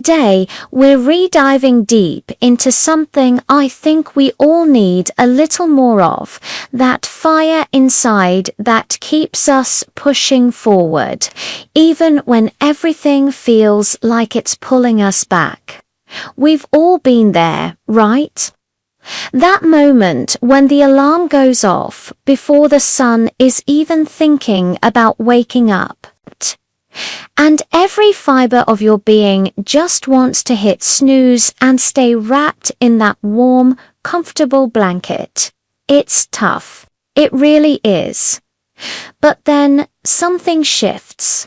Today, we're re-diving deep into something I think we all need a little more of, that fire inside that keeps us pushing forward, even when everything feels like it's pulling us back. We've all been there, right? That moment when the alarm goes off before the sun is even thinking about waking up. And every fiber of your being just wants to hit snooze and stay wrapped in that warm, comfortable blanket. It's tough. It really is. But then something shifts.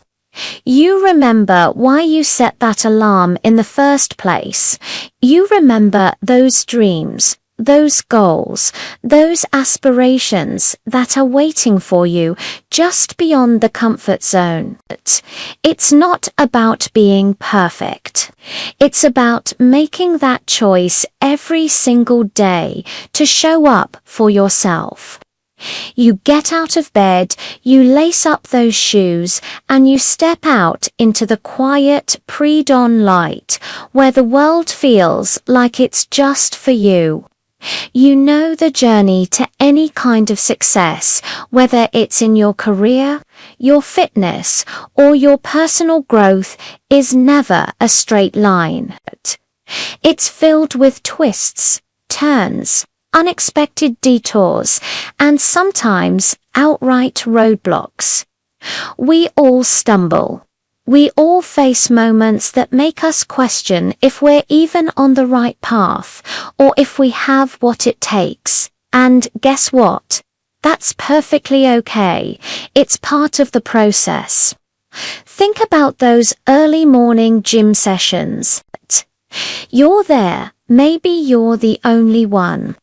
You remember why you set that alarm in the first place. You remember those dreams, those goals, those aspirations that are waiting for you just beyond the comfort zone. It's not about being perfect. It's about making that choice every single day to show up for yourself. You get out of bed, you lace up those shoes, and you step out into the quiet pre-dawn light where the world feels like it's just for you. You know the journey to any kind of success, whether it's in your career, your fitness, or your personal growth, is never a straight line. It's filled with twists, turns, unexpected detours, and sometimes outright roadblocks. We all stumble. We all face moments that make us question if we're even on the right path, or if we have what it takes. And guess what? That's perfectly okay. It's part of the process. Think about those early morning gym sessions. You're there. Maybe you're the only one.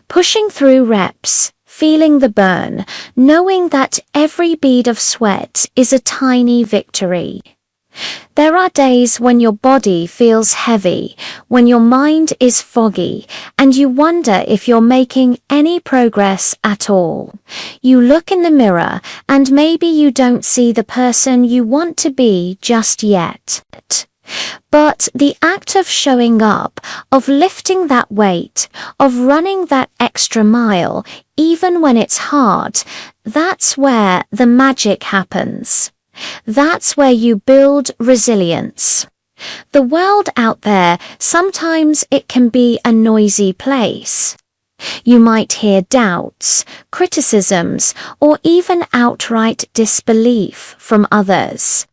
Pushing through reps, feeling the burn, knowing that every bead of sweat is a tiny victory. There are days when your body feels heavy, when your mind is foggy, and you wonder if you're making any progress at all. You look in the mirror, and maybe you don't see the person you want to be just yet. But the act of showing up, of lifting that weight, of running that extra mile, even when it's hard, that's where the magic happens. That's where you build resilience. The world out there, sometimes it can be a noisy place. You might hear doubts, criticisms, or even outright disbelief from others.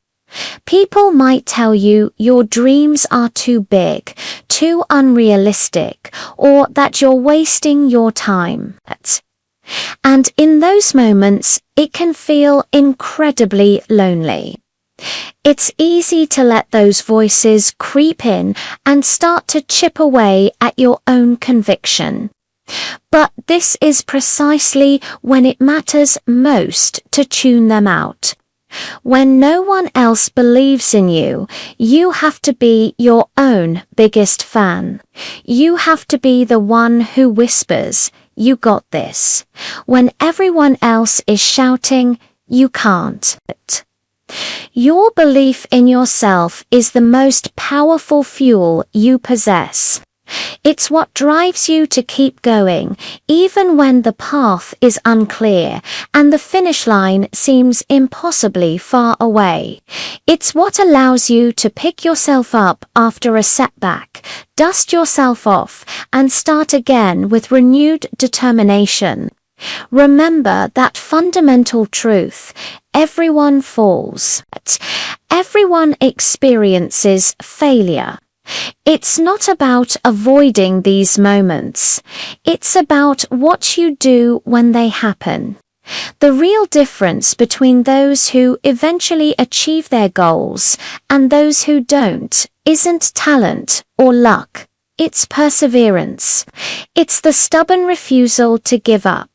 People might tell you your dreams are too big, too unrealistic, or that you're wasting your time. And in those moments, it can feel incredibly lonely. It's easy to let those voices creep in and start to chip away at your own conviction. But this is precisely when it matters most to tune them out. When no one else believes in you, you have to be your own biggest fan. You have to be the one who whispers, "You got this," when everyone else is shouting, "You can't." Your belief in yourself is the most powerful fuel you possess. It's what drives you to keep going, even when the path is unclear and the finish line seems impossibly far away. It's what allows you to pick yourself up after a setback, dust yourself off, and start again with renewed determination. Remember that fundamental truth: everyone falls. Everyone experiences failure. It's not about avoiding these moments. It's about what you do when they happen. The real difference between those who eventually achieve their goals and those who don't isn't talent or luck. It's perseverance. It's the stubborn refusal to give up.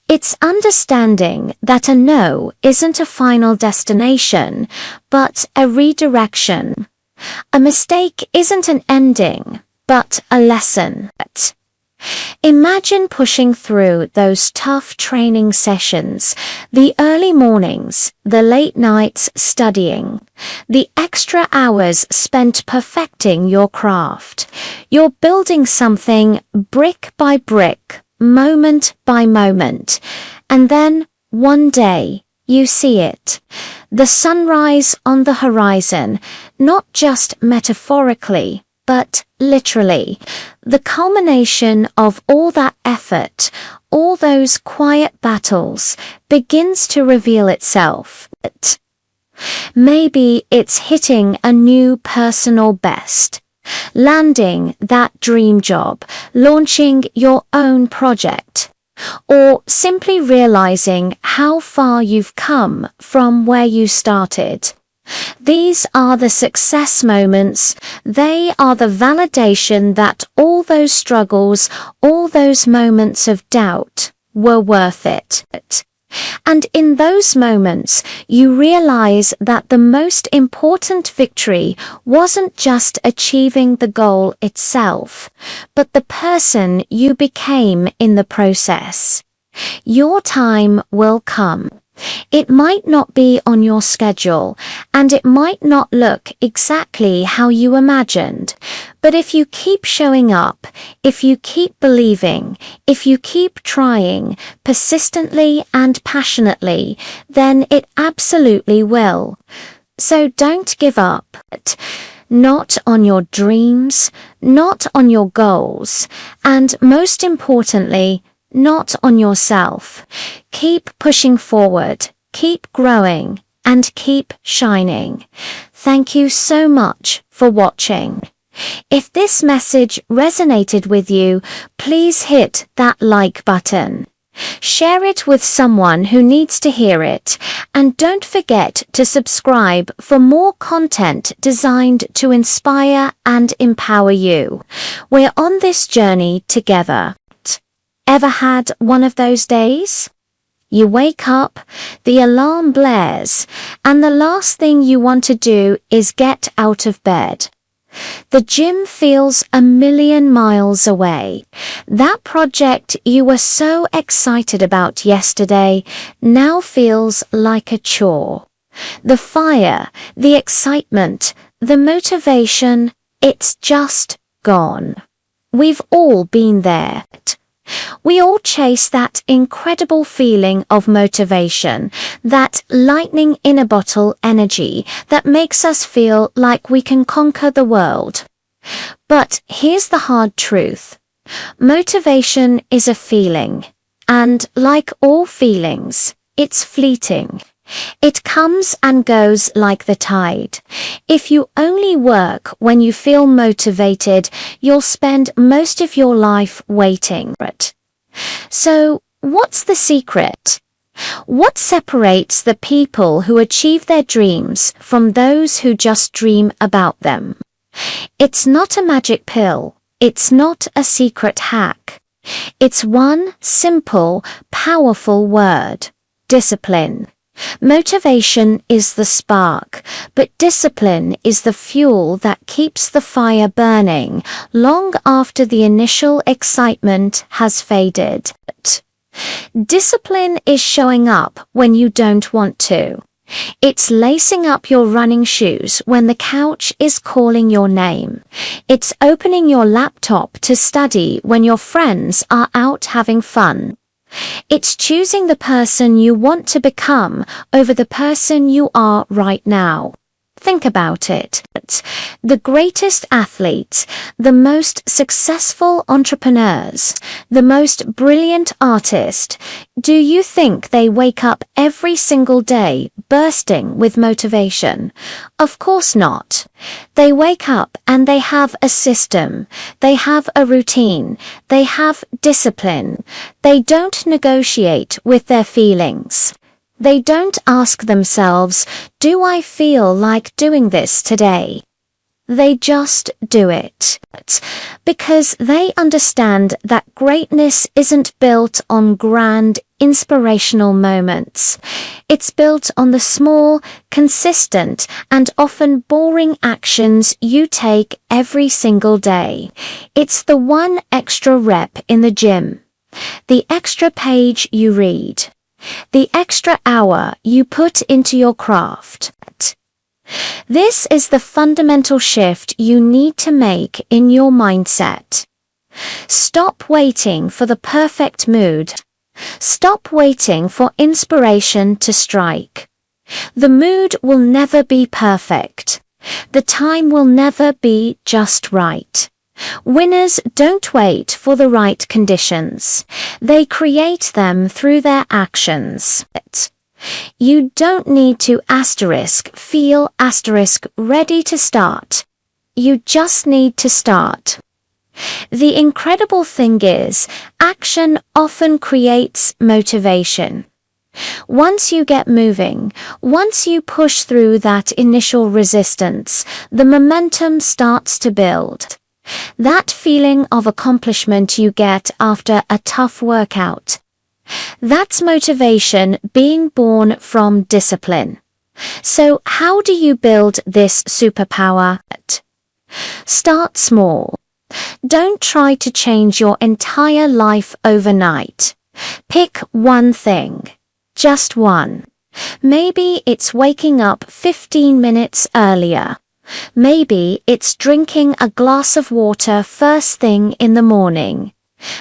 It's understanding that a no isn't a final destination, but a redirection. A mistake isn't an ending, but a lesson. Imagine pushing through those tough training sessions, the early mornings, the late nights studying, the extra hours spent perfecting your craft. You're building something brick by brick, moment by moment, and then one day you see it. The sunrise on the horizon, not just metaphorically, but literally, the culmination of all that effort, all those quiet battles, begins to reveal itself. Maybe it's hitting a new personal best, landing that dream job, launching your own project, or simply realizing how far you've come from where you started. These are the success moments. They are the validation that all those struggles, all those moments of doubt were worth it. And in those moments, you realize that the most important victory wasn't just achieving the goal itself, but the person you became in the process. Your time will come. It might not be on your schedule, and it might not look exactly how you imagined. But if you keep showing up, if you keep believing, if you keep trying persistently and passionately, then it absolutely will. So don't give up. Not on your dreams, not on your goals, and most importantly, not on yourself. Keep pushing forward, keep growing, and keep shining. Thank you so much for watching. If this message resonated with you, please hit that like button. Share it with someone who needs to hear it, and don't forget to subscribe for more content designed to inspire and empower you. We're on this journey together. Ever had one of those days? You wake up, the alarm blares, and the last thing you want to do is get out of bed. The gym feels a million miles away. That project you were so excited about yesterday now feels like a chore. The fire, the excitement, the motivation, it's just gone. We've all been there. We all chase that incredible feeling of motivation, that lightning in a bottle energy that makes us feel like we can conquer the world. But here's the hard truth. Motivation is a feeling, and like all feelings, it's fleeting. It comes and goes like the tide. If you only work when you feel motivated, you'll spend most of your life waiting for it. So, what's the secret? What separates the people who achieve their dreams from those who just dream about them? It's not a magic pill. It's not a secret hack. It's one simple, powerful word: discipline. Motivation is the spark, but discipline is the fuel that keeps the fire burning long after the initial excitement has faded. Discipline is showing up when you don't want to. It's lacing up your running shoes when the couch is calling your name. It's opening your laptop to study when your friends are out having fun. It's choosing the person you want to become over the person you are right now. Think about it. The greatest athletes, the most successful entrepreneurs, the most brilliant artists, do you think they wake up every single day bursting with motivation? Of course not. They wake up and they have a system, they have a routine, they have discipline. They don't negotiate with their feelings. They don't ask themselves, do I feel like doing this today? They just do it. Because they understand that greatness isn't built on grand, inspirational moments. It's built on the small, consistent, and often boring actions you take every single day. It's the one extra rep in the gym, the extra page you read, the extra hour you put into your craft. This is the fundamental shift you need to make in your mindset. Stop waiting for the perfect mood. Stop waiting for inspiration to strike. The mood will never be perfect. The time will never be just right. Winners don't wait for the right conditions. They create them through their actions. You don't need to feel ready to start. You just need to start. The incredible thing is, action often creates motivation. Once you get moving, once you push through that initial resistance, the momentum starts to build. That feeling of accomplishment you get after a tough workout. That's motivation being born from discipline. So how do you build this superpower? Start small. Don't try to change your entire life overnight. Pick one thing. Just one. Maybe it's waking up 15 minutes earlier. Maybe it's drinking a glass of water first thing in the morning.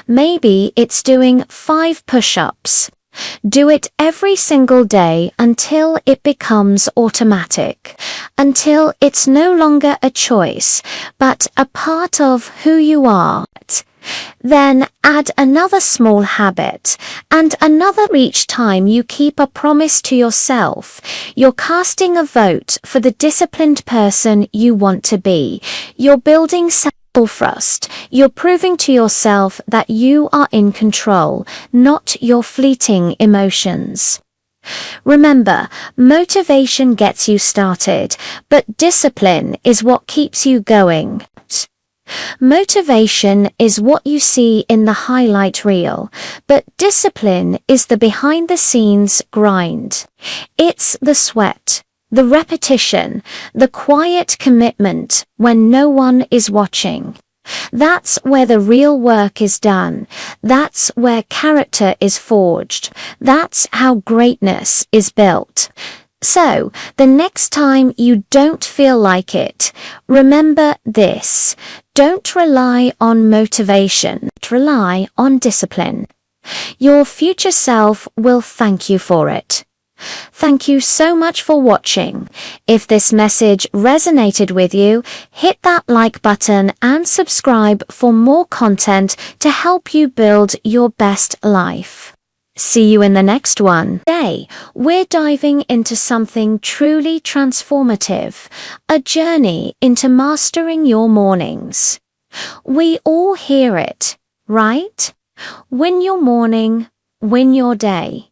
Maybe it's doing 5 push-ups. Do it every single day until it becomes automatic, until it's no longer a choice, but a part of who you are. Then add another small habit, and another each time you keep a promise to yourself. You're casting a vote for the disciplined person you want to be. You're building self-trust. You're proving to yourself that you are in control, not your fleeting emotions. Remember, motivation gets you started, but discipline is what keeps you going. Motivation is what you see in the highlight reel, but discipline is the behind-the-scenes grind. It's the sweat, the repetition, the quiet commitment when no one is watching. That's where the real work is done. That's where character is forged. That's how greatness is built. So, the next time you don't feel like it, remember this. Don't rely on motivation. Rely on discipline. Your future self will thank you for it. Thank you so much for watching. If this message resonated with you, hit that like button and subscribe for more content to help you build your best life. See you in the next one. Today, we're diving into something truly transformative, a journey into mastering your mornings. We all hear it, right? Win your morning, win your day.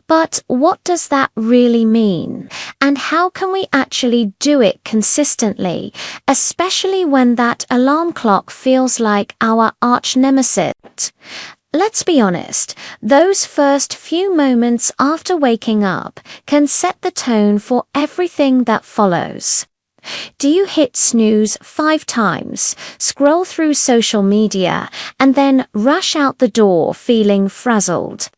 But what does that really mean? And how can we actually do it consistently, especially when that alarm clock feels like our arch nemesis? Let's be honest, those first few moments after waking up can set the tone for everything that follows. Do you hit snooze 5 times, scroll through social media, and then rush out the door feeling frazzled?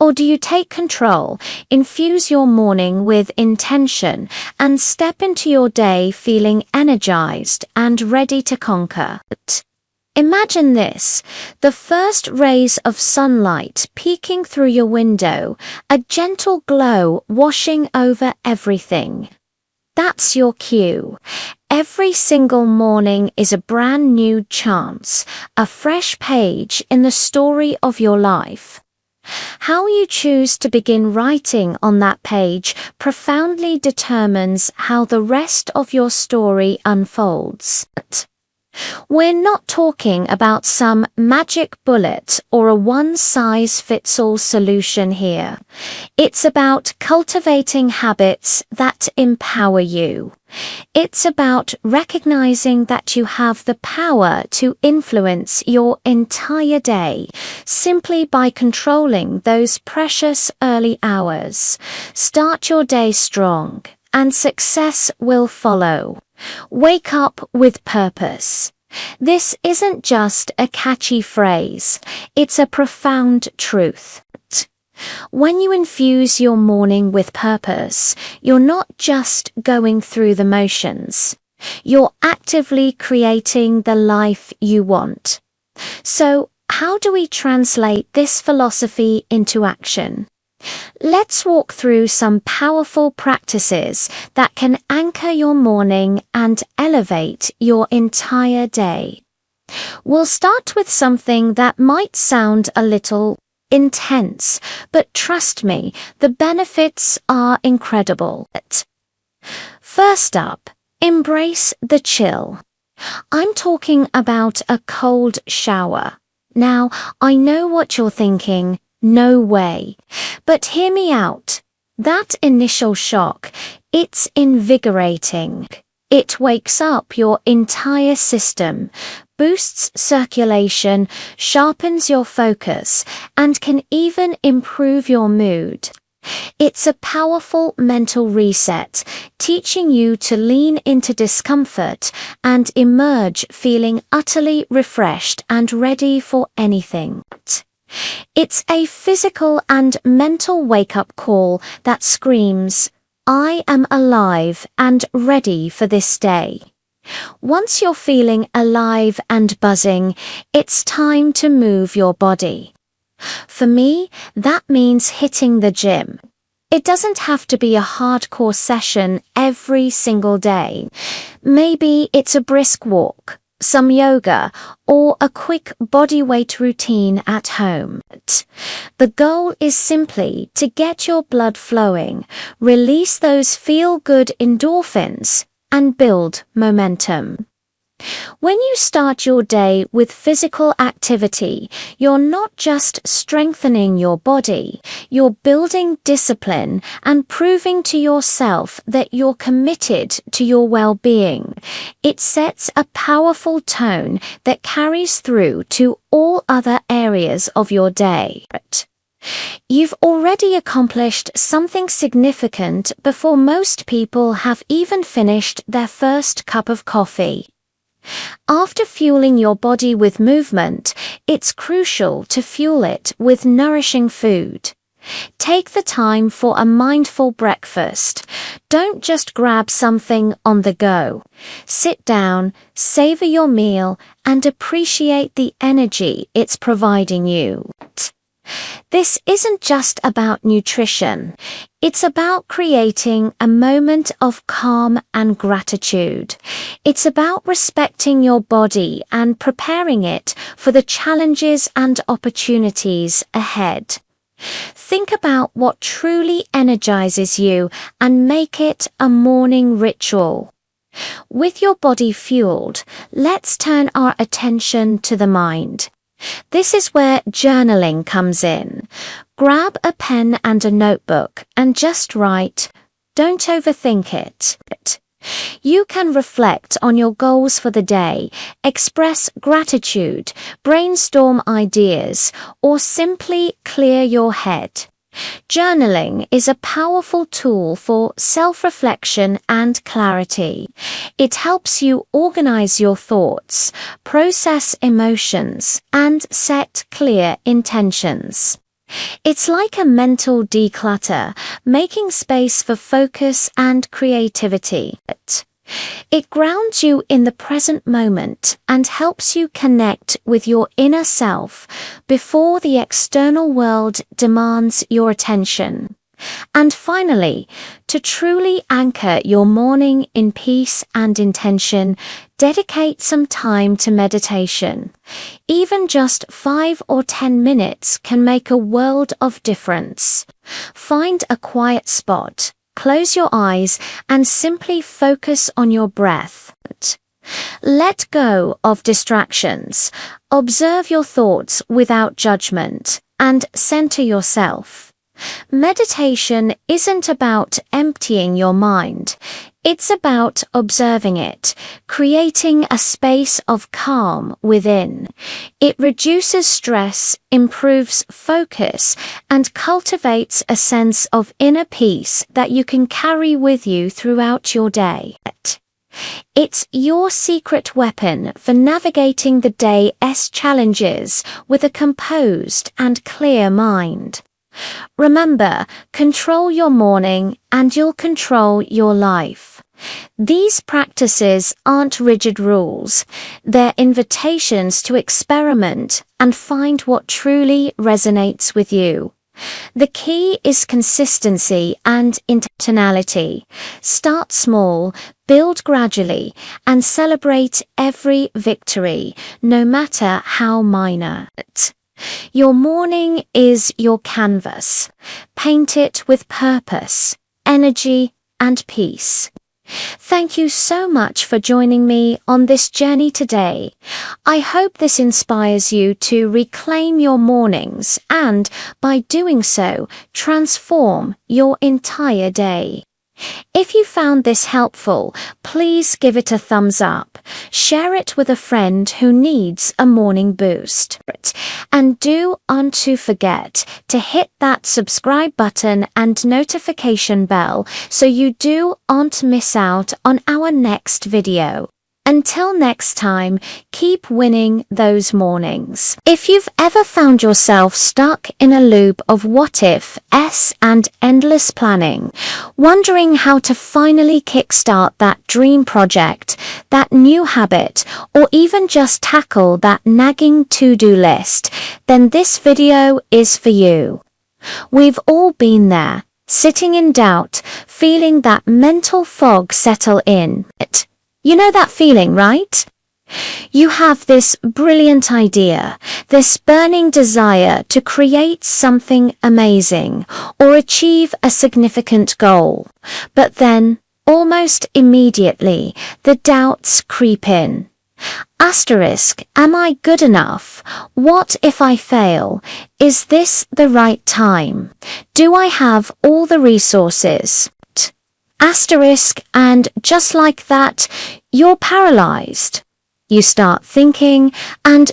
Or do you take control, infuse your morning with intention, and step into your day feeling energized and ready to conquer? Imagine this, the first rays of sunlight peeking through your window, a gentle glow washing over everything. That's your cue. Every single morning is a brand new chance, a fresh page in the story of your life. How you choose to begin writing on that page profoundly determines how the rest of your story unfolds. We're not talking about some magic bullet or a one-size-fits-all solution here. It's about cultivating habits that empower you. It's about recognizing that you have the power to influence your entire day simply by controlling those precious early hours. Start your day strong, and success will follow. Wake up with purpose. This isn't just a catchy phrase, it's a profound truth. When you infuse your morning with purpose, you're not just going through the motions. You're actively creating the life you want. So, how do we translate this philosophy into action? Let's walk through some powerful practices that can anchor your morning and elevate your entire day. We'll start with something that might sound a little intense, but trust me, the benefits are incredible. First up, embrace the chill. I'm talking about a cold shower. Now, I know what you're thinking, no way. But hear me out. That initial shock, it's invigorating. It wakes up your entire system, boosts circulation, sharpens your focus, and can even improve your mood. It's a powerful mental reset, teaching you to lean into discomfort and emerge feeling utterly refreshed and ready for anything. It's a physical and mental wake-up call that screams, I am alive and ready for this day. Once you're feeling alive and buzzing, it's time to move your body. For me, that means hitting the gym. It doesn't have to be a hardcore session every single day. Maybe it's a brisk walk, some yoga, or a quick bodyweight routine at home. The goal is simply to get your blood flowing, release those feel-good endorphins, and build momentum. When you start your day with physical activity, you're not just strengthening your body, you're building discipline and proving to yourself that you're committed to your well-being. It sets a powerful tone that carries through to all other areas of your day. You've already accomplished something significant before most people have even finished their first cup of coffee. After fueling your body with movement, it's crucial to fuel it with nourishing food. Take the time for a mindful breakfast. Don't just grab something on the go. Sit down, savor your meal, and appreciate the energy it's providing you. This isn't just about nutrition. It's about creating a moment of calm and gratitude. It's about respecting your body and preparing it for the challenges and opportunities ahead. Think about what truly energizes you and make it a morning ritual. With your body fueled, let's turn our attention to the mind. This is where journaling comes in. Grab a pen and a notebook and just write. Don't overthink it. You can reflect on your goals for the day, express gratitude, brainstorm ideas, or simply clear your head. Journaling is a powerful tool for self-reflection and clarity. It helps you organize your thoughts, process emotions, and set clear intentions. It's like a mental declutter, making space for focus and creativity. It grounds you in the present moment and helps you connect with your inner self before the external world demands your attention. And finally, to truly anchor your morning in peace and intention, dedicate some time to meditation. Even just 5 or 10 minutes can make a world of difference. Find a quiet spot. Close your eyes and simply focus on your breath. Let go of distractions. Observe your thoughts without judgment and center yourself. Meditation isn't about emptying your mind. It's about observing it, creating a space of calm within. It reduces stress, improves focus, and cultivates a sense of inner peace that you can carry with you throughout your day. It's your secret weapon for navigating the day's challenges with a composed and clear mind. Remember, control your morning and you'll control your life. These practices aren't rigid rules. They're invitations to experiment and find what truly resonates with you. The key is consistency and intentionality. Start small, build gradually, and celebrate every victory, no matter how minor. Your morning is your canvas. Paint it with purpose, energy, and peace. Thank you so much for joining me on this journey today. I hope this inspires you to reclaim your mornings and, by doing so, transform your entire day. If you found this helpful, please give it a thumbs up. Share it with a friend who needs a morning boost. And don't forget to hit that subscribe button and notification bell so you don't miss out on our next video. Until next time, keep winning those mornings. If you've ever found yourself stuck in a loop of what-ifs and endless planning, wondering how to finally kickstart that dream project, that new habit, or even just tackle that nagging to-do list, then this video is for you. We've all been there, sitting in doubt, feeling that mental fog settle in. You know that feeling, right? You have this brilliant idea, this burning desire to create something amazing or achieve a significant goal. But then, almost immediately, the doubts creep in. Am I good enough? What if I fail? Is this the right time? Do I have all the resources? And just like that, you're paralyzed. You start thinking, and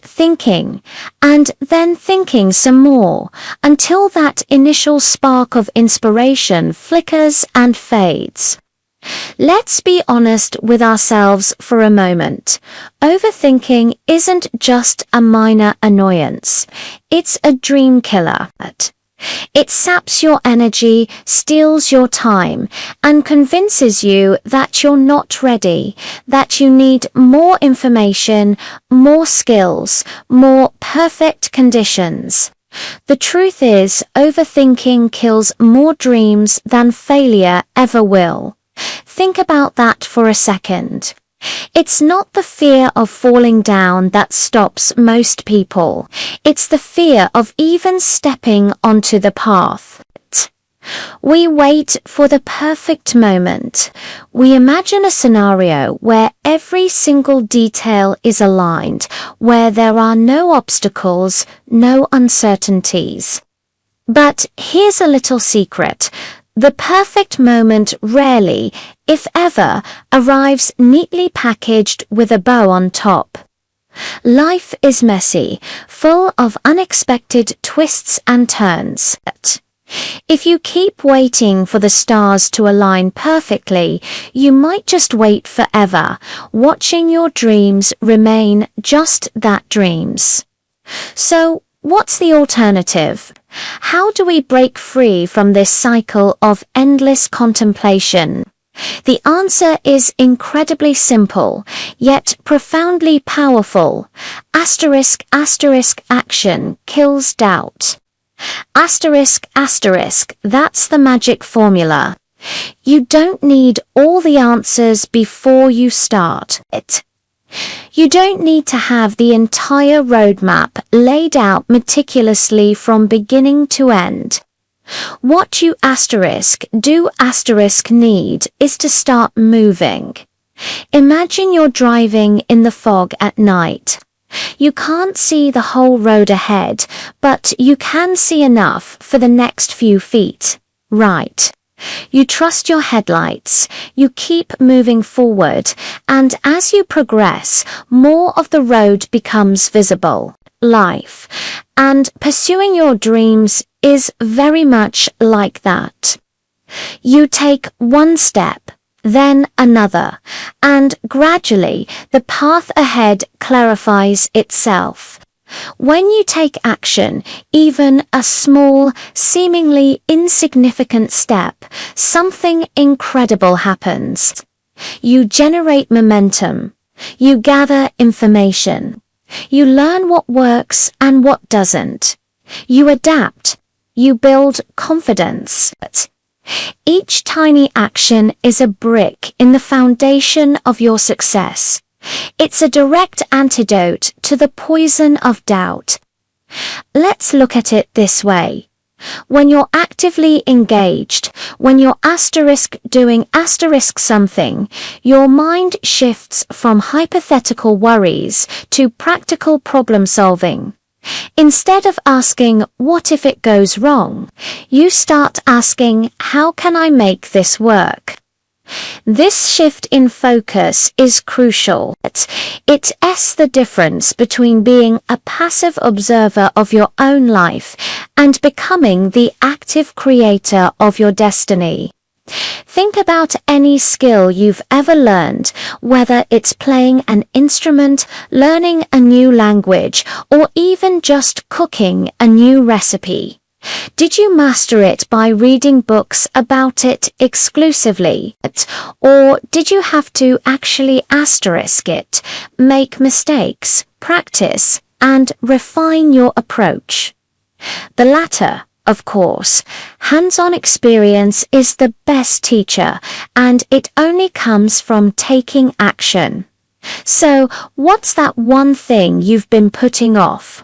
then thinking some more, until that initial spark of inspiration flickers and fades. Let's be honest with ourselves for a moment. Overthinking isn't just a minor annoyance. It's a dream killer. It saps your energy, steals your time, and convinces you that you're not ready, that you need more information, more skills, more perfect conditions. The truth is, overthinking kills more dreams than failure ever will. Think about that for a second. It's not the fear of falling down that stops most people. It's the fear of even stepping onto the path. We wait for the perfect moment. We imagine a scenario where every single detail is aligned, where there are no obstacles, no uncertainties. But here's a little secret. The perfect moment rarely, if ever, arrives neatly packaged with a bow on top. Life is messy, full of unexpected twists and turns. If you keep waiting for the stars to align perfectly, you might just wait forever, watching your dreams remain just that, dreams. So, what's the alternative? How do we break free from this cycle of endless contemplation? The answer is incredibly simple, yet profoundly powerful. Action kills doubt. That's the magic formula. You don't need all the answers before you start it. You don't need to have the entire roadmap laid out meticulously from beginning to end. What you need is to start moving. Imagine you're driving in the fog at night. You can't see the whole road ahead, but you can see enough for the next few feet, right? You trust your headlights, you keep moving forward, and as you progress, more of the road becomes visible. Life and pursuing your dreams is very much like that. You take one step, then another, and gradually the path ahead clarifies itself. When you take action, even a small, seemingly insignificant step, something incredible happens. You generate momentum. You gather information. You learn what works and what doesn't. You adapt. You build confidence. Each tiny action is a brick in the foundation of your success. It's a direct antidote to the poison of doubt. Let's look at it this way. When you're actively engaged, when you're doing something, your mind shifts from hypothetical worries to practical problem solving. Instead of asking, what if it goes wrong, you start asking, how can I make this work? This shift in focus is crucial. It's the difference between being a passive observer of your own life and becoming the active creator of your destiny. Think about any skill you've ever learned, whether it's playing an instrument, learning a new language, or even just cooking a new recipe. Did you master it by reading books about it exclusively? Or did you have to actually asterisk it, make mistakes, practice, and refine your approach? The latter, of course. Hands-on experience is the best teacher, and it only comes from taking action. So, what's that one thing you've been putting off?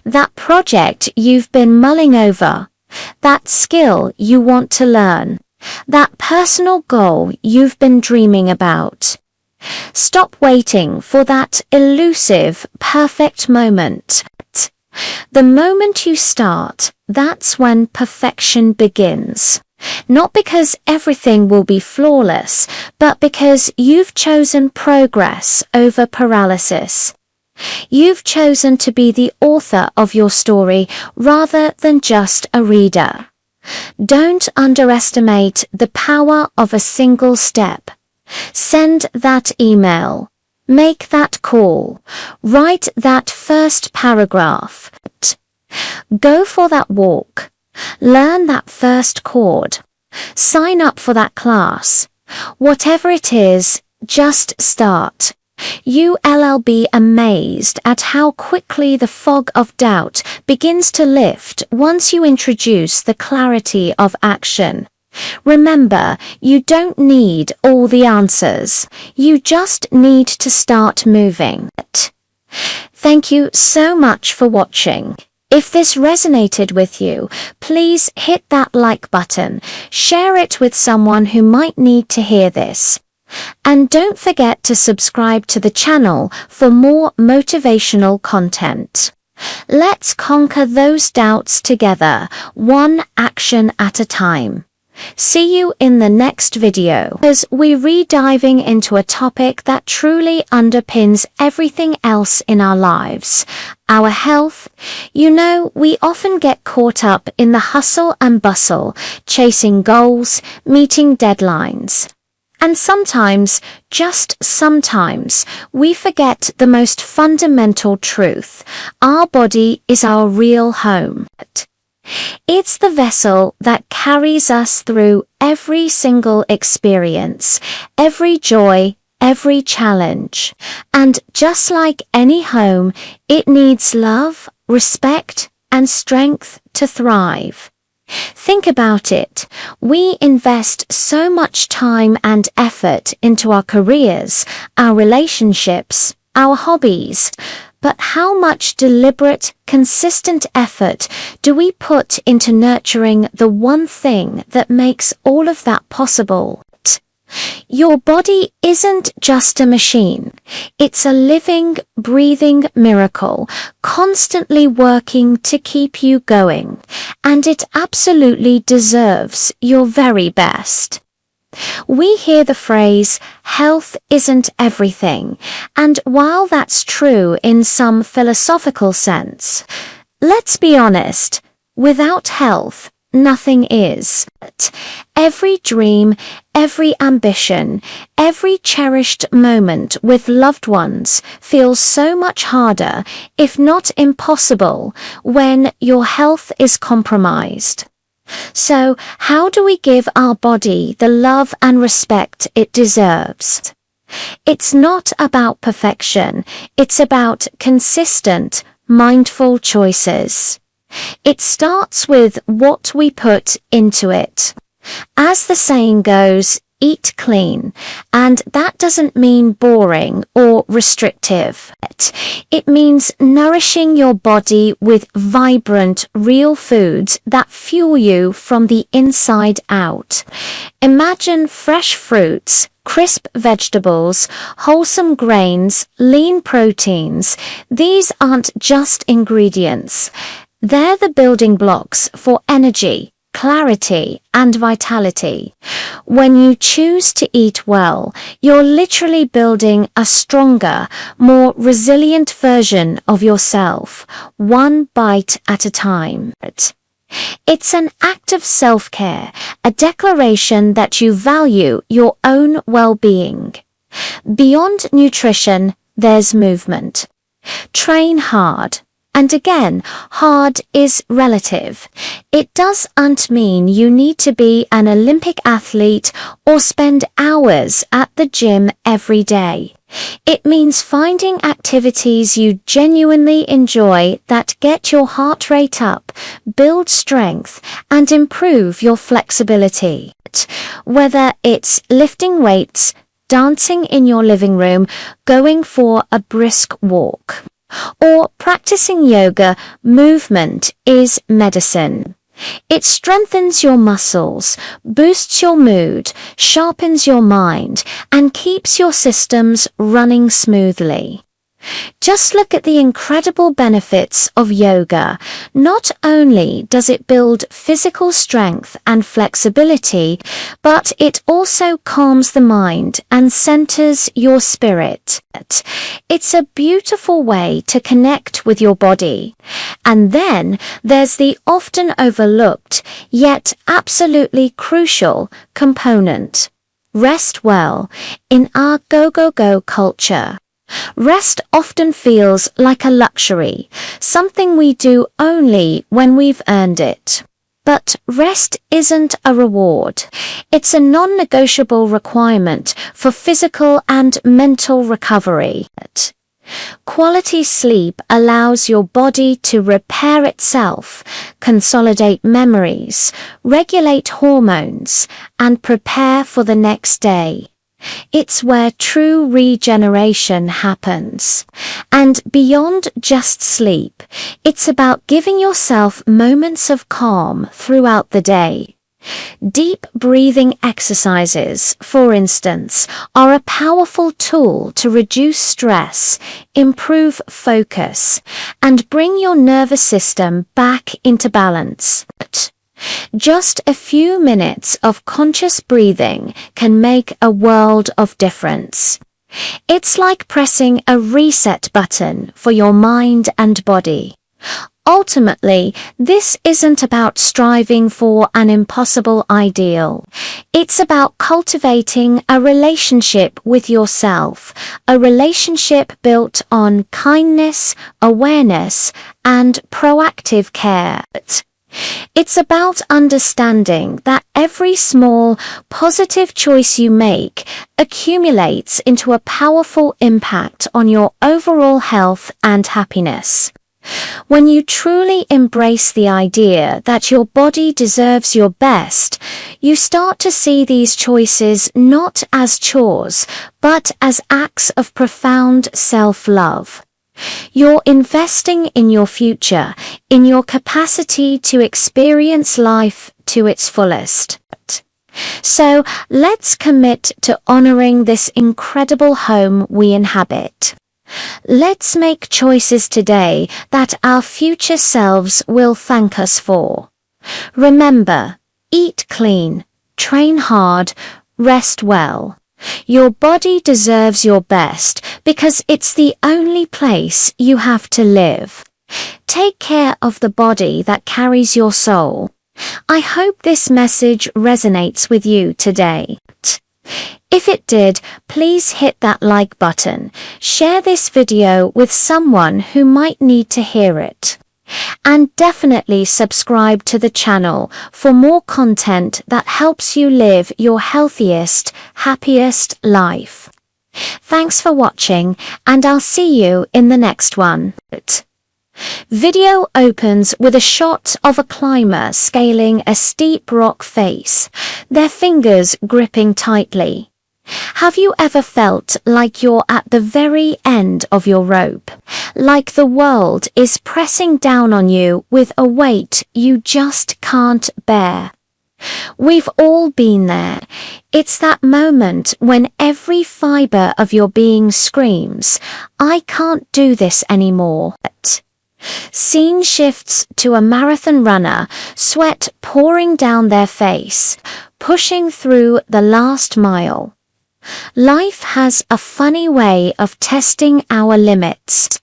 That project you've been mulling over, that skill you want to learn, that personal goal you've been dreaming about. Stop waiting for that elusive, perfect moment. The moment you start, that's when perfection begins. Not because everything will be flawless, but because you've chosen progress over paralysis. You've chosen to be the author of your story rather than just a reader. Don't underestimate the power of a single step. Send that email. Make that call. Write that first paragraph. Go for that walk. Learn that first chord. Sign up for that class. Whatever it is, just start. You'll be amazed at how quickly the fog of doubt begins to lift once you introduce the clarity of action. Remember, you don't need all the answers. You just need to start moving. Thank you so much for watching. If this resonated with you, please hit that like button, share it with someone who might need to hear this. And don't forget to subscribe to the channel for more motivational content. Let's conquer those doubts together, one action at a time. See you in the next video as we're re-diving into a topic that truly underpins everything else in our lives, our health. You know, we often get caught up in the hustle and bustle, chasing goals, meeting deadlines. And sometimes, just sometimes, we forget the most fundamental truth. Our body is our real home. It's the vessel that carries us through every single experience, every joy, every challenge. And just like any home, it needs love, respect, and strength to thrive. Think about it. We invest so much time and effort into our careers, our relationships, our hobbies. But how much deliberate, consistent effort do we put into nurturing the one thing that makes all of that possible? Your body isn't just a machine. It's a living, breathing miracle, constantly working to keep you going, and it absolutely deserves your very best. We hear the phrase, health isn't everything, and while that's true in some philosophical sense, let's be honest, without health, nothing is. Every dream, every ambition, every cherished moment with loved ones feels so much harder, if not impossible, when your health is compromised. So, how do we give our body the love and respect it deserves? It's not about perfection, it's about consistent, mindful choices. It starts with what we put into it. As the saying goes, eat clean, and that doesn't mean boring or restrictive. It means nourishing your body with vibrant, real foods that fuel you from the inside out. Imagine fresh fruits, crisp vegetables, wholesome grains, lean proteins. These aren't just ingredients. They're the building blocks for energy, clarity, and vitality. When you choose to eat well, you're literally building a stronger, more resilient version of yourself, one bite at a time. It's an act of self-care, a declaration that you value your own well-being. Beyond nutrition, there's movement. Train hard. And again, hard is relative. It doesn't mean you need to be an Olympic athlete or spend hours at the gym every day. It means finding activities you genuinely enjoy that get your heart rate up, build strength, and improve your flexibility. Whether it's lifting weights, dancing in your living room, going for a brisk walk, or practicing yoga, movement is medicine. It strengthens your muscles, boosts your mood, sharpens your mind, and keeps your systems running smoothly. Just look at the incredible benefits of yoga. Not only does it build physical strength and flexibility, but it also calms the mind and centers your spirit. It's a beautiful way to connect with your body. And then there's the often overlooked, yet absolutely crucial component. Rest well in our go-go-go culture. Rest often feels like a luxury, something we do only when we've earned it. But rest isn't a reward. It's a non-negotiable requirement for physical and mental recovery. Quality sleep allows your body to repair itself, consolidate memories, regulate hormones, and prepare for the next day. It's where true regeneration happens. And beyond just sleep, it's about giving yourself moments of calm throughout the day. Deep breathing exercises, for instance, are a powerful tool to reduce stress, improve focus, and bring your nervous system back into balance. Just a few minutes of conscious breathing can make a world of difference. It's like pressing a reset button for your mind and body. Ultimately, this isn't about striving for an impossible ideal. It's about cultivating a relationship with yourself, a relationship built on kindness, awareness, and proactive care. It's about understanding that every small, positive choice you make accumulates into a powerful impact on your overall health and happiness. When you truly embrace the idea that your body deserves your best, you start to see these choices not as chores, but as acts of profound self-love. You're investing in your future, in your capacity to experience life to its fullest. So let's commit to honoring this incredible home we inhabit. Let's make choices today that our future selves will thank us for. Remember, eat clean, train hard, rest well. Your body deserves your best because it's the only place you have to live. Take care of the body that carries your soul. I hope this message resonates with you today. If it did, please hit that like button. Share this video with someone who might need to hear it. And definitely subscribe to the channel for more content that helps you live your healthiest, happiest life. Thanks for watching, and I'll see you in the next one. Video opens with a shot of a climber scaling a steep rock face, their fingers gripping tightly. Have you ever felt like you're at the very end of your rope? Like the world is pressing down on you with a weight you just can't bear? We've all been there. It's that moment when every fiber of your being screams, "I can't do this anymore." Scene shifts to a marathon runner, sweat pouring down their face, pushing through the last mile. Life has a funny way of testing our limits.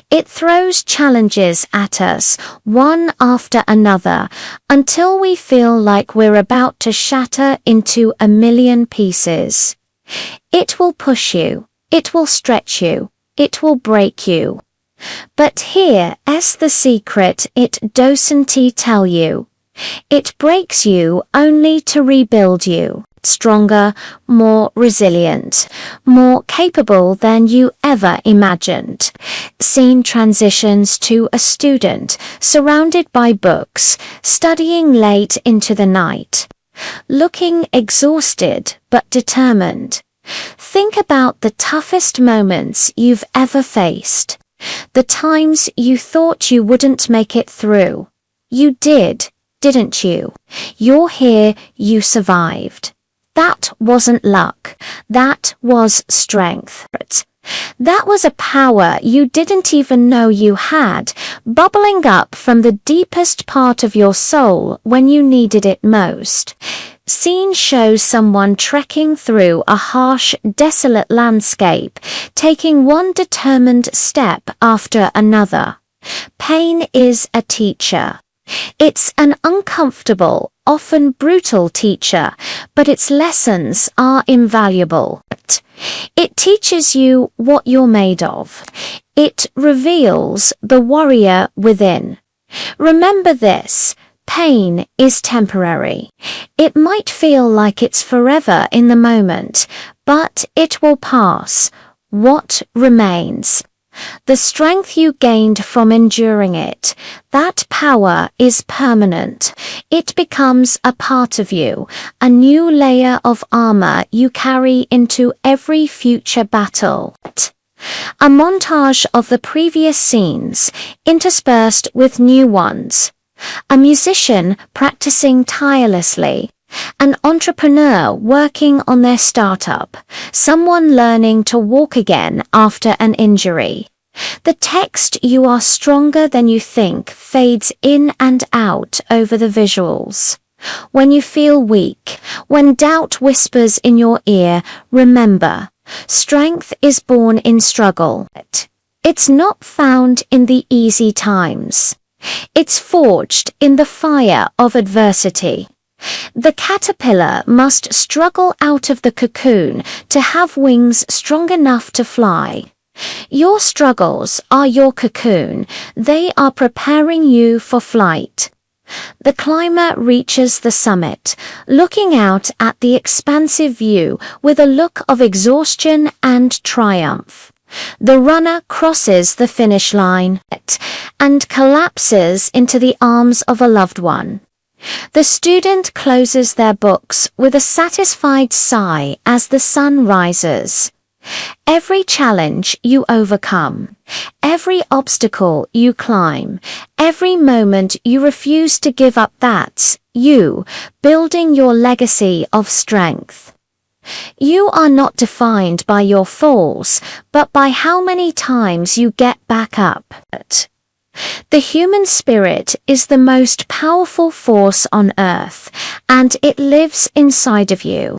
It throws challenges at us, one after another, until we feel like we're about to shatter into a million pieces. It will push you, it will stretch you, it will break you. But here's the secret it doesn't tell you. It breaks you only to rebuild you, stronger, more resilient, more capable than you ever imagined. Scene transitions to a student surrounded by books, studying late into the night, looking exhausted but determined. Think about the toughest moments you've ever faced. The times you thought you wouldn't make it through. You did, didn't you? You're here, you survived. That wasn't luck. That was strength. That was a power you didn't even know you had, bubbling up from the deepest part of your soul when you needed it most. Scene shows someone trekking through a harsh, desolate landscape, taking one determined step after another. Pain is a teacher. It's an uncomfortable, often brutal teacher, but its lessons are invaluable. It teaches you what you're made of. It reveals the warrior within. Remember this. Pain is temporary. It might feel like it's forever in the moment, but it will pass. What remains? The strength you gained from enduring it, that power is permanent. It becomes a part of you, a new layer of armor you carry into every future battle. A montage of the previous scenes, interspersed with new ones. A musician practicing tirelessly, an entrepreneur working on their startup, someone learning to walk again after an injury. The text "You are stronger than you think" fades in and out over the visuals. When you feel weak, when doubt whispers in your ear, remember, strength is born in struggle. It's not found in the easy times. It's forged in the fire of adversity. The caterpillar must struggle out of the cocoon to have wings strong enough to fly. Your struggles are your cocoon. They are preparing you for flight. The climber reaches the summit, looking out at the expansive view with a look of exhaustion and triumph. The runner crosses the finish line and collapses into the arms of a loved one. The student closes their books with a satisfied sigh as the sun rises. Every challenge you overcome, every obstacle you climb, every moment you refuse to give up, that's You, building your legacy of strength. You are not defined by your falls, but by how many times you get back up. The human spirit is the most powerful force on earth, and it lives inside of you.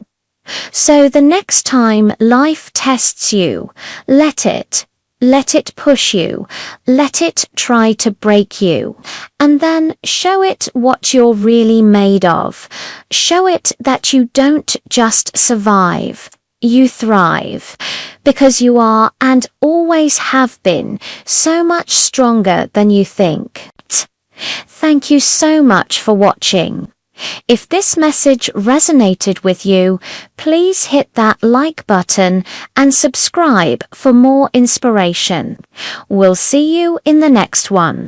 So the next time life tests you, let it push you, let it try to break you, and then show it what you're really made of. Show it that you don't just survive, you thrive, because you are and always have been so much stronger than you think. Thank you so much for watching. If this message resonated with you, please hit that like button and subscribe for more inspiration. We'll see you in the next one.